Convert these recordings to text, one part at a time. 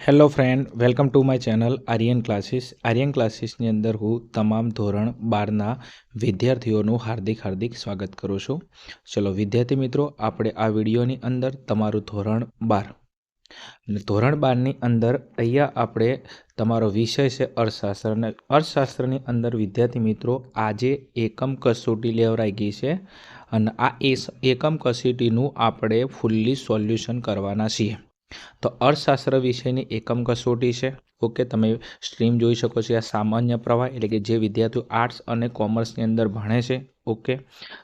Hello friend, welcome to my channel Aryan classes. Aryan ક્લાસીસની અંદર હું તમામ ધોરણ 12ના વિદ્યાર્થીઓનું હાર્દિક સ્વાગત કરું છું. ચલો વિદ્યાર્થી મિત્રો, આપણે આ વિડીયોની અંદર તમારું ધોરણ 12 અને ધોરણ 12ની અંદર અહીંયા આપણે તમારો વિષય છે અર્થશાસ્ત્ર, અને અર્થશાસ્ત્રની અંદર વિદ્યાર્થી મિત્રો આજે એકમ કસોટી લેવરાઈ ગઈ છે અને આ એકમ કસોટીનું આપણે ફૂલ્લી સોલ્યુશન કરવાના છીએ. તો અર્થશાસ્ત્ર વિષયની એકમ કસોટી છે. ઓકે, તમે સ્ટ્રીમ જોઈ શકો છો. આ સામાન્ય પ્રવાહ એટલે કે જે વિદ્યાર્થીઓ આર્ટ્સ અને કોમર્સની અંદર ભણે છે, ઓકે,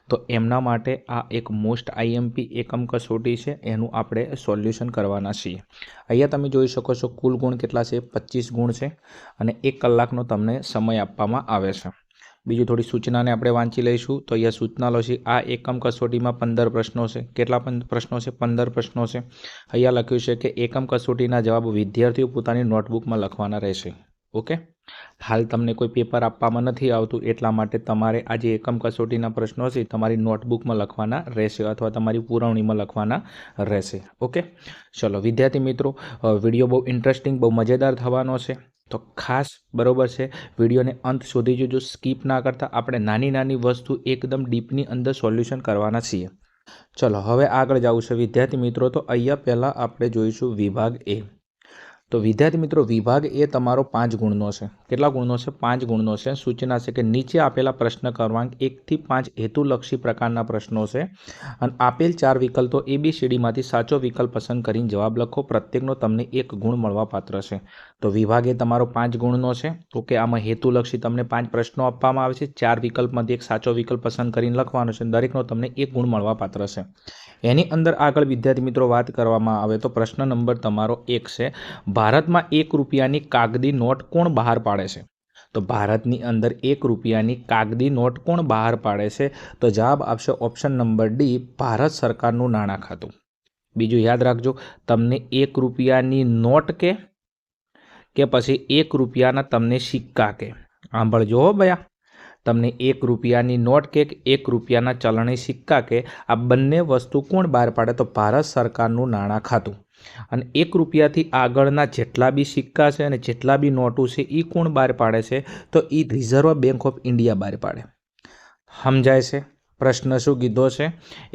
તો એમના માટે આ એક મોસ્ટ આઈએમપી એકમ કસોટી છે, એનું આપણે સોલ્યુશન કરવાના છીએ. અહીંયા તમે જોઈ શકો છો કુલ ગુણ કેટલા છે, 25 ગુણ છે અને 1 કલાકનો તમને સમય આપવામાં આવે છે. બીજું થોડી સૂચનાને આપણે વાંચી લઈશું. તો અહીંયા સૂચના લો છે. આ એકમ કસોટીમાં 15 પ્રશ્નો છે. કેટલા પ્રશ્નો છે? 15 પ્રશ્નો છે. અહીંયા લખ્યું છે કે એકમ કસોટીના જવાબ વિદ્યાર્થીઓ પોતાની નોટબુકમાં લખવાના રહેશે. ઓકે, હાલ તમને કોઈ પેપર આપવામાં નથી આવતું, એટલા માટે તમારે આ જે એકમ કસોટીના પ્રશ્નો છે તમારી નોટબુકમાં લખવાના રહેશે અથવા તમારી પુરવણીમાં લખવાના રહેશે. ઓકે, ચલો વિદ્યાર્થી મિત્રો, વિડીયો બહુ ઇન્ટરેસ્ટિંગ, બહુ મજેદાર થવાનો છે, તો ખાસ બરોબર છે વિડીયોને અંત સુધી જોજો, સ્કીપ ના કરતા. આપણે નાની વસ્તુ એકદમ ડીપની અંદર સોલ્યુશન કરવાના છીએ. ચલો હવે આગળ જવું છે વિદ્યાર્થી મિત્રો. તો અહીંયા પહેલાં આપણે જોઈશું વિભાગ એ. તો વિદ્યાર્થી મિત્રો, વિભાગ એ તમારો 5 ગુણનો છે. કેટલા ગુણનો છે? 5 ગુણનો છે. સૂચના છે કે નીચે આપેલા પ્રશ્ન ક્રમાંક 1 થી 5 હેતુલક્ષી પ્રકારના પ્રશ્નો છે અને આપેલ 4 વિકલ્પો ABCDમાંથી સાચો વિકલ્પ પસંદ કરીને જવાબ લખો. પ્રત્યેકનો તમને 1 ગુણ મળવાપાત્ર છે. તો વિભાગ એ તમારો 5 ગુણનો છે. ઓકે, આમાં હેતુલક્ષી તમને 5 પ્રશ્નો આપવામાં આવે છે. 4 વિકલ્પમાંથી એક સાચો વિકલ્પ પસંદ કરીને લખવાનો છે. દરેકનો તમને 1 ગુણ મળવાપાત્ર છે. એની અંદર આગળ વિદ્યાર્થી મિત્રો વાત કરવામાં આવે તો પ્રશ્ન નંબર તમારો 1 છે, ભારતમાં 1 રૂપિયાની કાગદી નોટ કોણ બહાર પાડે છે? તો ભારતની અંદર 1 રૂપિયાની કાગદી નોટ કોણ બહાર પાડે છે? તો જવાબ આપશે ઓપ્શન નંબર ડી, ભારત સરકારનું નાણાં ખાતું. બીજું યાદ રાખજો, તમને 1 રૂપિયાની નોટ કે પછી 1 રૂપિયાના તમને સિક્કા કે, સાંભળજો હો ભયા, તમને 1 રૂપિયાની નોટ કે 1 રૂપિયાના ચલણી સિક્કા કે આ બંને વસ્તુ કોણ બહાર પાડે? તો ભારત સરકારનું નાણાં ખાતું. અને 1 રૂપિયાથી આગળના જેટલા બી સિક્કા છે અને જેટલા બી નોટો છે એ કોણ બહાર પાડે છે? તો એ રિઝર્વ બેંક ઓફ ઇન્ડિયા બહાર પાડે. સમજાય છે? પ્રશ્ન શું કીધો છે?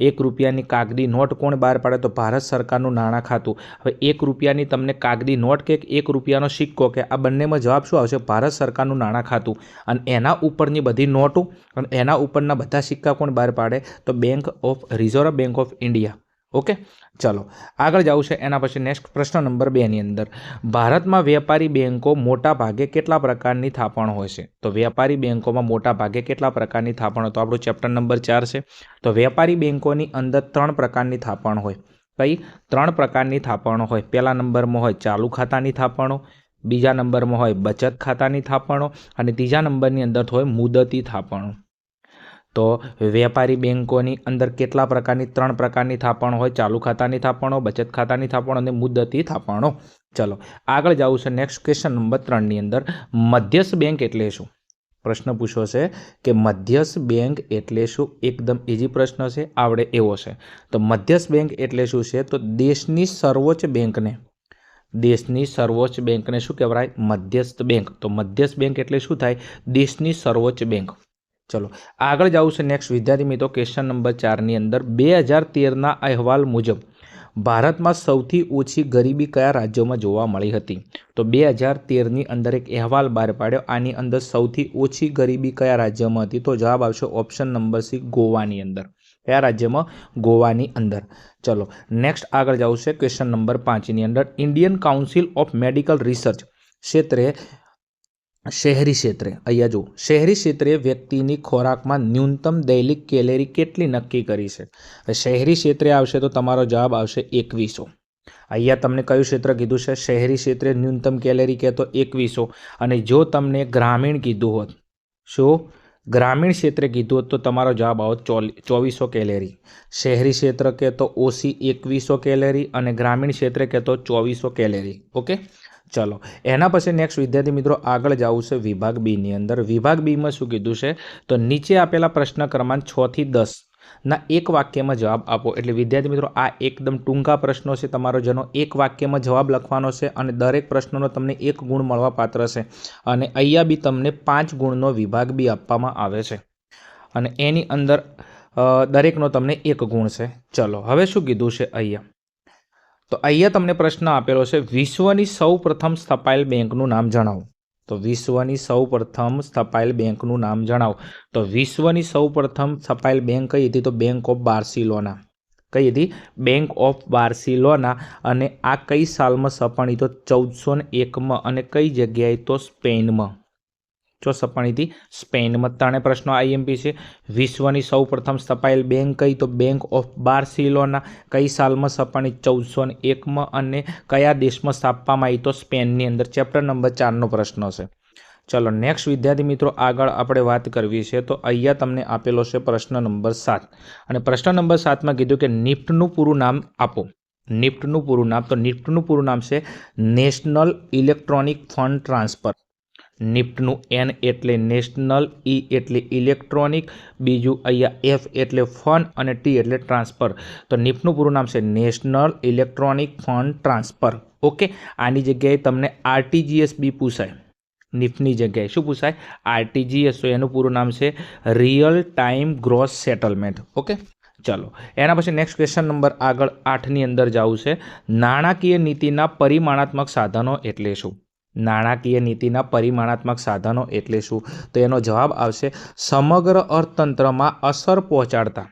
1 રૂપિયાની કાગદી નોટ કોણ બહાર પાડે? તો ભારત સરકારનું નાણાં ખાતું. હવે 1 રૂપિયાની તમને કાગદી નોટ કે 1 રૂપિયાનો સિક્કો કે આ બંનેમાં જવાબ શું આવશે? ભારત સરકારનું નાણાં ખાતું. અને એના ઉપરની બધી નોટો અને એના ઉપરના બધા સિક્કા કોણ બહાર પાડે? તો reserve bank of India. Okay, ચાલો આગળ જવું છે. એના પછી નેક્સ્ટ પ્રશ્ન નંબર 2ની અંદર, ભારતમાં વેપારી બેંકો મોટા ભાગે કેટલા પ્રકારની થાપણ હોય છે? તો વેપારી બેંકોમાં મોટા ભાગે કેટલા પ્રકારની થાપણ હોય? તો આપણું ચેપ્ટર નંબર 4 છે. તો વેપારી બેંકોની અંદર 3 પ્રકારની થાપણ હોય. કઈ 3 પ્રકારની થાપણો હોય? પહેલા નંબરમાં હોય ચાલુ ખાતાની થાપણો, બીજા નંબરમાં હોય બચત ખાતાની થાપણો અને ત્રીજા નંબરની અંદર હોય મુદતી થાપણો. તો વેપારી બેંકોની અંદર કેટલા પ્રકારની? 3 પ્રકારની થાપણો હોય. ચાલુ ખાતાની થાપણો, બચત ખાતાની થાપણો અને મુદતી થાપણો. ચલો આગળ જવું છે. નેક્સ્ટ ક્વેશ્ચન નંબર 3ની અંદર, મધ્યસ્થ બેંક એટલે શું? પ્રશ્ન પૂછ્યો છે કે મધ્યસ્થ બેંક એટલે શું? એકદમ ઇઝી પ્રશ્ન છે, આવડે એવો છે. તો મધ્યસ્થ બેંક એટલે શું છે? તો દેશની સર્વોચ્ચ બેંકને શું કહેવાય? મધ્યસ્થ બેંક. તો મધ્યસ્થ બેંક એટલે શું થાય? દેશની સર્વોચ્ચ બેંક. ચલો આગળ જવું છે. નેક્સ્ટ વિદ્યાર્થી મિત્રો, ક્વેશ્ચન નંબર 4ની અંદર 2013ના અહેવાલ મુજબ ભારતમાં સૌથી ઓછી ગરીબી કયા રાજ્યોમાં જોવા મળી હતી? તો 2013ની અંદર એક અહેવાલ બહાર પાડ્યો, આની અંદર સૌથી ઓછી ગરીબી કયા રાજ્યમાં હતી? તો જવાબ આવશે ઓપ્શન નંબર સી, ગોવાની અંદર. કયા રાજ્યમાં? ગોવાની અંદર. ચલો નેક્સ્ટ આગળ જવું છે. ક્વેશ્ચન નંબર 5ની અંદર, Indian council of medical research શહેરી ક્ષેત્રે, અહીંયા જો શહેરી ક્ષેત્રે વ્યક્તિની ખોરાકમાં ન્યૂનતમ દૈનિક કેલેરી કેટલી નક્કી કરી છે? શહેરી ક્ષેત્રે આવશે તો તમારો જવાબ આવશે 2100. અહીંયા તમને કયું ક્ષેત્ર કીધું છે? શહેરી ક્ષેત્રે ન્યૂનતમ કેલેરી કહેતો 2100. અને જો તમને ગ્રામીણ કીધું હોત, શું ગ્રામીણ ક્ષેત્રે કીધું હોત તો તમારો જવાબ આવત 2400 કેલેરી. શહેરી ક્ષેત્ર કહેતો ઓછી 2100 કેલેરી અને ગ્રામીણ ક્ષેત્રે કહેતો 2400 કેલેરી. ઓકે, ચલો એના પછી નેક્સ્ટ વિદ્યાર્થી મિત્રો આગળ જવું છે વિભાગ બીની અંદર. વિભાગ બીમાં શું કીધું છે? તો નીચે આપેલા પ્રશ્ન ક્રમાંક 6 થી 10 ના એક વાક્યમાં જવાબ આપો। એટલે વિદ્યાર્થી મિત્રો આ એકદમ ટૂંકા પ્રશ્નો છે તમારો, જેનો એક વાક્યમાં જવાબ લખવાનો છે અને દરેક પ્રશ્નનો તમને 1 ગુણ મળવા પાત્ર છે અને અહીંયા બી તમને 5 ગુણનો વિભાગ બી આપવામાં આવે છે અને એની અંદર દરેકનો તમને 1 ગુણ છે। ચલો હવે શું કીધું છે અહીંયા, તો અહીંયા તમને પ્રશ્ન આપેલો છે વિશ્વની સૌપ્રથમ સ્થપાયેલ બેંકનું નામ જણાવો। તો વિશ્વની સૌપ્રથમ સ્થપાયેલ બેંકનું નામ જણાવો। તો વિશ્વની સૌપ્રથમ સ્થપાયેલ બેંક કઈ હતી? તો બેંક ઓફ બાર્સિલોના। કઈ હતી? Bank of Barcelona. અને આ કઈ સાલમાં સ્થપાણી? તો 1401માં। અને કઈ જગ્યાએ? તો સ્પેનમાં। જો સ્થપાણી હતી સ્પેનમાં। 3 પ્રશ્નો આઈએમપી છે। વિશ્વની સૌપ્રથમ સ્થપાયેલ બેંક કઈ? તો બેંક ઓફ બાર્સિલોના। કઈ સાલમાં સ્થપાણી? 1401માં। અને કયા દેશમાં સ્થાપવામાં આવી? તો સ્પેનની અંદર। ચેપ્ટર નંબર 4નો પ્રશ્ન છે। ચલો નેક્સ્ટ વિદ્યાર્થી મિત્રો આગળ આપણે વાત કરવી છે। તો અહીંયા તમને આપેલો છે પ્રશ્ન નંબર 7 અને પ્રશ્ન નંબર 7માં કીધું કે નિફ્ટનું પૂરું નામ આપો। નિફ્ટનું પૂરું નામ, તો નિફ્ટનું પૂરું નામ છે નેશનલ ઇલેક્ટ્રોનિક ફંડ ટ્રાન્સફર। નિફ્ટનું એન એટલે નેશનલ, ઈ એટલે ઇલેક્ટ્રોનિક, બીજું અહીંયા એફ એટલે ફંડ અને ટી એટલે ટ્રાન્સફર। તો નિફ્ટનું પૂરું નામ છે national electronic fund transfer. Okay, આની જગ્યાએ તમને આરટીજીએસ બી પૂછાય। નિફ્ટની જગ્યાએ શું પૂછાય? આરટીજીએસ। તો એનું પૂરું નામ છે real time gross settlement. Okay, ચલો એના પછી નેક્સ્ટ ક્વેશ્ચન નંબર આગળ 8ની અંદર જવું છે। નાણાકીય નીતિના પરિમાણાત્મક સાધનો એટલે શું? નાણાકીય નીતિના પરિમાણાત્મક સાધનો એટલે શું? તો એનો જવાબ આવશે સમગ્ર અર્થતંત્રમાં અસર પહોંચાડતા।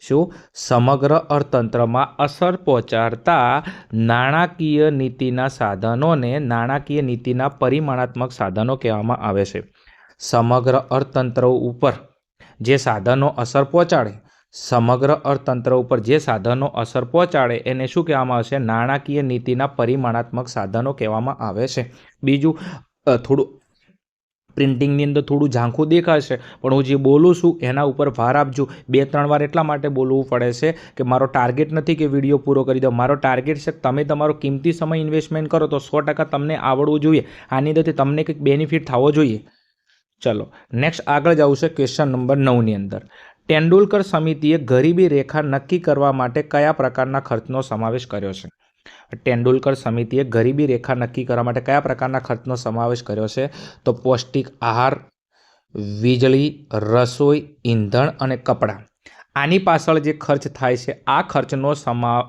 શું? સમગ્ર અર્થતંત્રમાં અસર પહોંચાડતા નાણાકીય નીતિના સાધનોને નાણાકીય નીતિના પરિમાણાત્મક સાધનો કહેવામાં આવે છે। સમગ્ર અર્થતંત્ર ઉપર જે સાધનો અસર પહોંચાડે, સમગ્ર અર્થતંત્ર ઉપર જે સાધનો અસર પહોંચાડે એને શું કહેવામાં આવે છે? નાણાકીય નીતિના પરિમાણાત્મક સાધનો કહેવામાં આવે છે। બીજું થોડું પ્રિન્ટિંગની અંદર થોડું ઝાંખું દેખાશે, પણ હું જે બોલું છું એના ઉપર ભાર આપજો। 2-3 વાર એટલા માટે બોલવું પડે છે કે મારો ટાર્ગેટ નથી કે વિડીયો પૂરો કરી દો, મારો ટાર્ગેટ છે તમે તમારો કિંમતી સમય ઇન્વેસ્ટમેન્ટ કરો તો 100% તમને આવડવું જોઈએ, આની અંદરથી તમને કંઈક બેનિફિટ થવો જોઈએ। ચલો નેક્સ્ટ આગળ જવું છે ક્વેશ્ચન નંબર 9ની અંદર। તેંડુલકર સમિતિએ ગરીબી રેખા નક્કી કરવા માટે કયા પ્રકારના ખર્ચનો સમાવેશ કર્યો છે? તેંડુલકર સમિતિએ ગરીબી રેખા નક્કી કરવા માટે કયા પ્રકારના ખર્ચનો સમાવેશ કર્યો છે? તો પૌષ્ટિક આહાર, વીજળી, રસોઈ, ઈંધણ અને કપડાં। આની પાછળ જે ખર્ચ થાય છે આ ખર્ચનો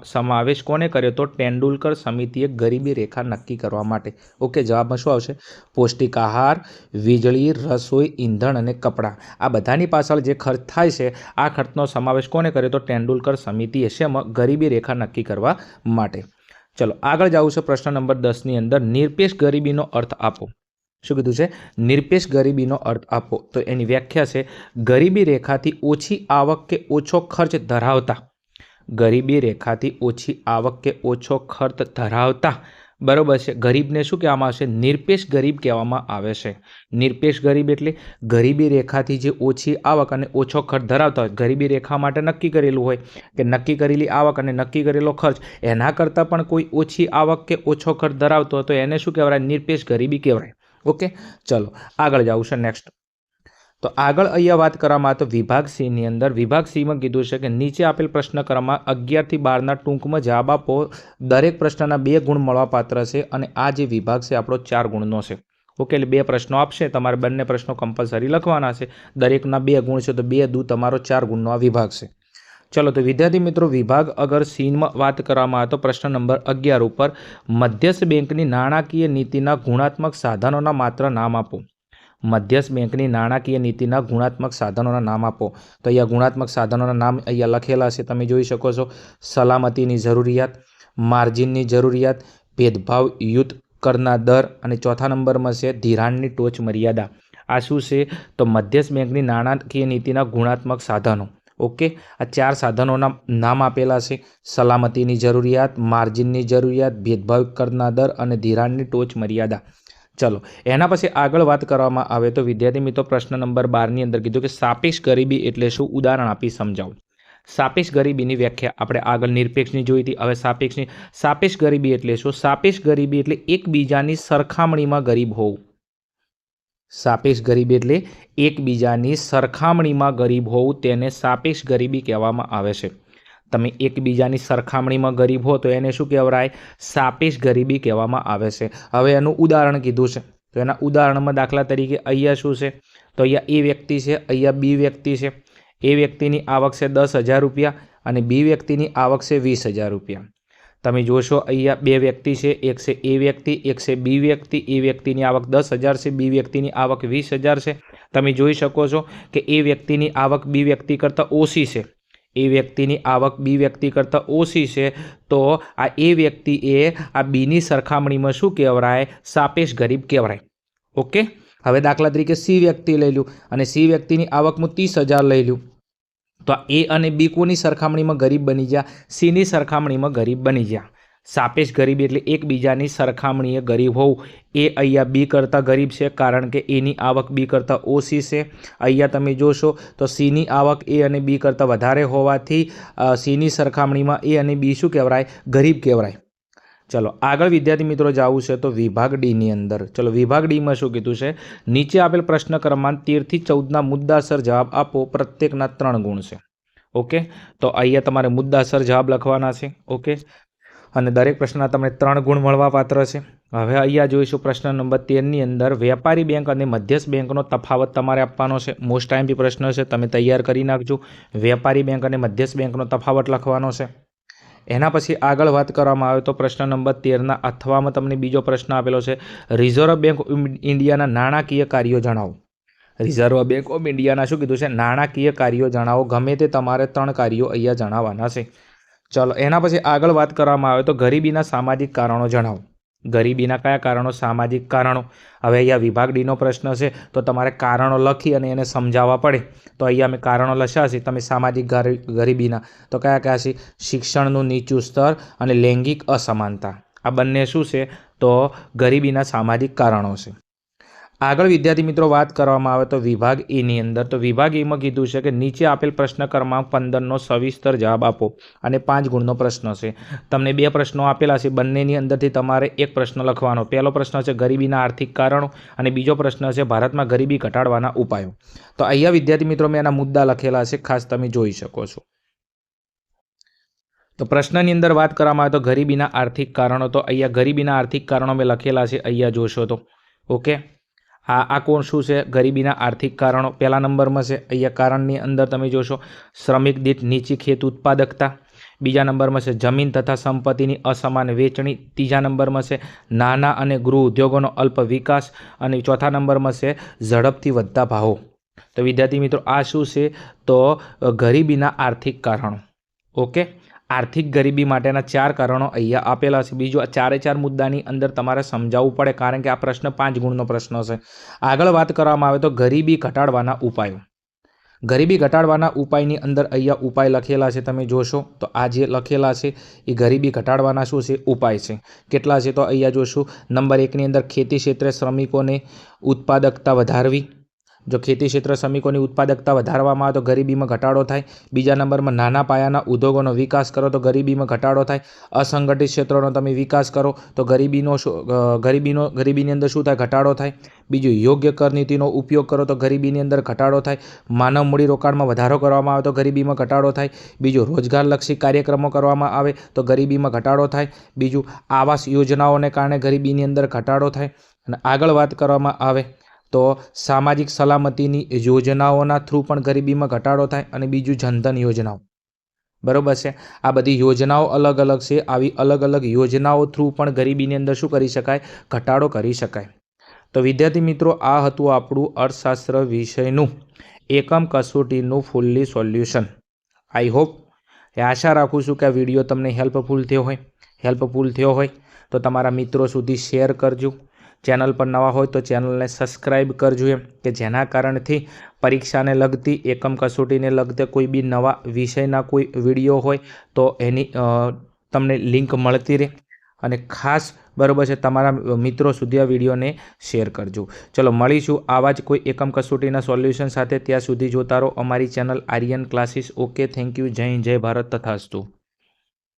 સમાવેશ કોને કર્યો? તો તેંડુલકર સમિતિએ ગરીબી રેખા નક્કી કરવા માટે। ઓકે, જવાબમાં શું આવશે? પૌષ્ટિક આહાર, વીજળી, રસોઈ, ઈંધણ અને કપડાં। આ બધાની પાછળ જે ખર્ચ થાય છે આ ખર્ચનો સમાવેશ કોને કર્યો? તો તેંડુલકર સમિતિએ શેમાં? ગરીબી રેખા નક્કી કરવા માટે। ચલો આગળ જવું છે પ્રશ્ન નંબર 10ની અંદર। નિરપેક્ષ ગરીબીનો અર્થ આપો। શું કીધું છે? નિરપેક્ષ ગરીબીનો અર્થ આપો। તો એની વ્યાખ્યા છે ગરીબી રેખાથી ઓછી આવક કે ઓછો ખર્ચ ધરાવતા, ગરીબી રેખાથી ઓછી આવક કે ઓછો ખર્ચ ધરાવતા, બરોબર છે, ગરીબને શું કહેવામાં આવશે? નિરપેક્ષ ગરીબ કહેવામાં આવે છે। નિરપેક્ષ ગરીબ એટલે ગરીબી રેખાથી જે ઓછી આવક અને ઓછો ખર્ચ ધરાવતા હોય, ગરીબી રેખા માટે નક્કી કરેલું હોય કે નક્કી કરેલી આવક અને નક્કી કરેલો ખર્ચ એના કરતાં પણ કોઈ ઓછી આવક કે ઓછો ખર્ચ ધરાવતો હોય તો એને શું કહેવાય? નિરપેક્ષ ગરીબી કહેવાય। ઓકે, ચલો આગળ જવું છે નેક્સ્ટ। તો આગળ અહીંયા વાત કરવામાં આવે તો વિભાગ સીની અંદર વિભાગ સીમાં કીધું છે કે નીચે આપેલ પ્રશ્ન ક્રમાંક 11 થી 12ના ટૂંકમાં જવાબ આપો। દરેક પ્રશ્નના 2 ગુણ મળવાપાત્ર છે અને આ જે વિભાગ છે આપણો 4 ગુણનો છે। ઓકે, એટલે 2 પ્રશ્નો આપશે, તમારે બંને પ્રશ્નો કમ્પલસરી લખવાના છે, દરેકના 2 ગુણ છે તો 2 દૂ તમારો 4 ગુણનો આ વિભાગ છે। ચલો તો વિદ્યાર્થી મિત્રો વિભાગ અગર સીમાં વાત કરવામાં આવે તો પ્રશ્ન નંબર 11 ઉપર મધ્યસ્થ બેંકની નાણાકીય નીતિના ગુણાત્મક સાધનોના માત્ર નામ આપો। મધ્યસ્થ બેંકની નાણાકીય નીતિના ગુણાત્મક સાધનોના નામ આપો। તો અહીંયા ગુણાત્મક સાધનોના નામ અહીંયા લખેલા છે, તમે જોઈ શકો છો। સલામતીની જરૂરિયાત, માર્જિનની જરૂરિયાત, ભેદભાવ યુદ્ધ કરના દર અને ચોથા નંબરમાં છે ધિરાણની ટોચ મર્યાદા। આ શું છે? તો મધ્યસ્થ બેંકની નાણાકીય નીતિના ગુણાત્મક સાધનો। ઓકે, આ 4 સાધનોના નામ આપેલા છે। સલામતીની જરૂરિયાત, માર્જિનની જરૂરિયાત, ભેદભાવ કરના દર અને ધિરાણની ટોચ મર્યાદા। ચલો એના પછી આગળ વાત કરવામાં આવે તો વિદ્યાર્થી મિત્રો પ્રશ્ન નંબર 12ની અંદર કીધું કે સાપેક્ષ ગરીબી એટલે શું? ઉદાહરણ આપી સમજાવો। સાપેક્ષ ગરીબીની વ્યાખ્યા આપણે આગળ નિરપેક્ષની જોઈ હતી, હવે સાપેક્ષની। સાપેક્ષ ગરીબી એટલે શું? સાપેક્ષ ગરીબી એટલે એકબીજાની સરખામણીમાં ગરીબ હોવું। સાપેક્ષ ગરીબી એટલે એકબીજાની સરખામણીમાં ગરીબ હોવું તેને સાપેક્ષ ગરીબી કહેવામાં આવે છે. તમે એકબીજાની સરખામણીમાં ગરીબ હો તો એને શું કહેવાય? સાપેક્ષ ગરીબી કહેવામાં આવે છે. હવે એનું ઉદાહરણ કીધું છે, તો એના ઉદાહરણમાં દાખલા તરીકે અહીંયા શું છે? તો અહીંયા એ વ્યક્તિ છે, અહીંયા બી વ્યક્તિ છે. એ વ્યક્તિની આવક છે 10,000 રૂપિયા અને બી વ્યક્તિની આવક છે 20,000 રૂપિયા. તમે જોશો અહીંયા બે વ્યક્તિ છે, એક છે એ વ્યક્તિ, એક છે બી વ્યક્તિ. એ વ્યક્તિની આવક 10,000 છે, બી વ્યક્તિની આવક 20,000 છે. તમે જોઈ શકો છો કે એ વ્યક્તિની આવક બી વ્યક્તિ કરતાં ઓછી છે. એ વ્યક્તિની આવક બી વ્યક્તિ કરતાં ઓછી છે, તો આ એ વ્યક્તિએ આ બીની સરખામણીમાં શું કહેવાય? સાપેક્ષ ગરીબ કહેવાય. ઓકે. હવે દાખલા તરીકે સી વ્યક્તિ લઈ લ્યું અને સી વ્યક્તિની આવક હું 30,000 લઈ લ્યું, તો એ અને બી કોની સરખામણીમાં ગરીબ બની ગયા? સીની સરખામણીમાં ગરીબ બની ગયા. સાપેક્ષ ગરીબી એટલે એકબીજાની સરખામણીએ ગરીબ હોવું. એ અહીંયા બી કરતાં ગરીબ છે કારણ કે એની આવક બી કરતાં ઓછી છે. અહીંયા તમે જોશો તો સીની આવક એ અને બી કરતાં વધારે હોવાથી સીની સરખામણીમાં એ અને બી શું કહેવાય? ગરીબ કહેવાય. ચલો આગળ વિદ્યાર્થી મિત્રો જવું છે તો વિભાગ ડીની અંદર. ચલો વિભાગ ડીમાં શું કીધું છે? નીચે આપેલ પ્રશ્ન ક્રમાંક 13 થી 14ના મુદ્દાસર જવાબ આપો. પ્રત્યેકના 3 ગુણ છે. ઓકે. તો અહીંયા તમારે મુદ્દાસર જવાબ લખવાના છે. ઓકે. અને દરેક પ્રશ્નના તમને 3 ગુણ મળવા પાત્ર છે. હવે અહીંયા જોઈશું પ્રશ્ન નંબર 13ની અંદર વેપારી બેંક અને મધ્યસ્થ બેંકનો તફાવત તમારે આપવાનો છે. મોસ્ટ ટાઈમથી પ્રશ્ન છે, તમે તૈયાર કરી નાખજો. વેપારી બેંક અને મધ્યસ્થ બેંકનો તફાવત લખવાનો છે. એના પછી આગળ વાત કરવામાં આવે તો પ્રશ્ન નંબર 13ના અથવામાં તમને બીજો પ્રશ્ન આપેલો છે, રિઝર્વ બેંક ઓફ ઇન્ડિયાના નાણાકીય કાર્યો જણાવો. રિઝર્વ બેંક ઓફ ઇન્ડિયાના શું કીધું છે? નાણાકીય કાર્યો જણાવો. ગમે તે તમારે 3 કાર્યો અહીંયા જણાવવાના છે. ચલો એના પછી આગળ વાત કરવામાં આવે તો ગરીબીના સામાજિક કારણો જણાવો. ગરીબીના કયા કારણો? સામાજિક કારણો. હવે અહીંયા વિભાગ ડીનો પ્રશ્ન છે તો તમારે કારણો લખી અને એને સમજાવવા પડે. તો અહીંયા અમે કારણો લખ્યા છે તમે સામાજિક ગરીબીના. તો કયા કયા છે? શિક્ષણનું નીચું સ્તર અને લૈંગિક અસમાનતા. આ બંને શું છે? તો ગરીબીના સામાજિક કારણો છે. આગળ વિદ્યાર્થી મિત્રો વાત કરવામાં આવે તો વિભાગ એની અંદર. તો વિભાગ એમાં કીધું છે કે નીચે આપેલ પ્રશ્ન ક્રમાંક 15નો સવિસ્તર જવાબ આપો અને 5 ગુણનો પ્રશ્ન છે. તમને 2 પ્રશ્નો આપેલા છે, બંનેની અંદરથી તમારે એક પ્રશ્ન લખવાનો. પહેલો પ્રશ્ન છે ગરીબીના આર્થિક કારણો અને બીજો પ્રશ્ન છે ભારતમાં ગરીબી ઘટાડવાના ઉપાયો. તો અહીંયા વિદ્યાર્થી મિત્રો મેં એના મુદ્દા લખેલા છે, ખાસ તમે જોઈ શકો છો. તો પ્રશ્નની અંદર વાત કરવામાં આવે તો ગરીબીના આર્થિક કારણો. તો અહીંયા ગરીબીના આર્થિક કારણો મેં લખેલા છે, અહીંયા જોશો તો. ઓકે. આ કોણ શું છે? ગરીબીના આર્થિક કારણો. પહેલા નંબરમાં છે અહીંયા કારણની અંદર તમે જોશો શ્રમિક દીઠ નીચી ખેત ઉત્પાદકતા. બીજા નંબરમાં છે જમીન તથા સંપત્તિની અસમાન વેચણી. ત્રીજા નંબરમાં છે નાના અને ગૃહ ઉદ્યોગોનો અલ્પ વિકાસ. અને ચોથા નંબરમાં છે ઝડપથી વધતા ભાવો. તો વિદ્યાર્થી મિત્રો આ શું છે? તો ગરીબીના આર્થિક કારણો. ઓકે. આર્થિક ગરીબી માટેના 4 કારણો અહીંયા આપેલા છે. બીજું આ 4 મુદ્દાની અંદર તમારે સમજાવવું પડે કારણ કે આ પ્રશ્ન 5 ગુણનો પ્રશ્ન છે. આગળ વાત કરવામાં આવે તો ગરીબી ઘટાડવાના ઉપાયો. ગરીબી ઘટાડવાના ઉપાયની અંદર અહીંયા ઉપાય લખેલા છે, તમે જોશો તો આ જે લખેલા છે એ ગરીબી ઘટાડવાના શું છે? ઉપાય છે. કેટલા છે? તો અહીંયા જોશું નંબર 1ની અંદર ખેતી ક્ષેત્રે શ્રમિકોને ઉત્પાદકતા વધારવી. જો ખેતી ક્ષેત્ર શ્રમિકોની ઉત્પાદકતા વધારવામાં આવે તો ગરીબીમાં ઘટાડો થાય. બીજા નંબરમાં નાના પાયાના ઉદ્યોગોનો વિકાસ કરો તો ગરીબીમાં ઘટાડો થાય. અસંગઠિત ક્ષેત્રોનો તમે વિકાસ કરો તો ગરીબીની અંદર શું થાય? ઘટાડો થાય. બીજું યોગ્ય કર નીતિનો ઉપયોગ કરો તો ગરીબીની અંદર ઘટાડો થાય. માનવ મૂડીરોકાણમાં વધારો કરવામાં આવે તો ગરીબીમાં ઘટાડો થાય. બીજું રોજગારલક્ષી કાર્યક્રમો કરવામાં આવે તો ગરીબીમાં ઘટાડો થાય. બીજું આવાસ યોજનાઓને કારણે ગરીબીની અંદર ઘટાડો થાય. અને આગળ વાત કરવામાં આવે તો સામાજિક સલામતીની યોજનાઓના થ્રુ પણ ગરીબીમાં ઘટાડો થાય. અને બીજું જનધન યોજનાઓ. બરાબર છે? આ બધી યોજનાઓ અલગ અલગ છે. આવી અલગ અલગ યોજનાઓ થ્રુ પણ ગરીબીની અંદર શું કરી શકાય? ઘટાડો કરી શકાય. તો વિદ્યાર્થી મિત્રો આ હતું આપણું અર્થશાસ્ત્ર વિષયનું એકમ કસોટીનું ફૂલ્લી સોલ્યુશન. આઈ હોપ, આશા રાખું છું કે આ વિડીયો તમને હેલ્પફુલ થયો હોય તો તમારા મિત્રો સુધી શેર કરજો. ચેનલ પર નવા હોય તો ચેનલને સબસ્ક્રાઈબ કરજો, એમ કે જેના કારણથી પરીક્ષાને લગતી એકમ કસોટીને લગતે કોઈ બી નવા વિષયના કોઈ વિડીયો હોય તો એની તમને લિંક મળતી રહે. અને ખાસ બરાબર છે તમારા મિત્રો સુધી આ વિડીયોને શેર કરજો. ચલો મળીશું આવા જ કોઈ એકમ કસોટીના સોલ્યુશન સાથે. ત્યાં સુધી જોતા રહો અમારી channel Aryan classes. Okay, thank you. જય હિન્દ, જય ભારત, તથાસ્તુ.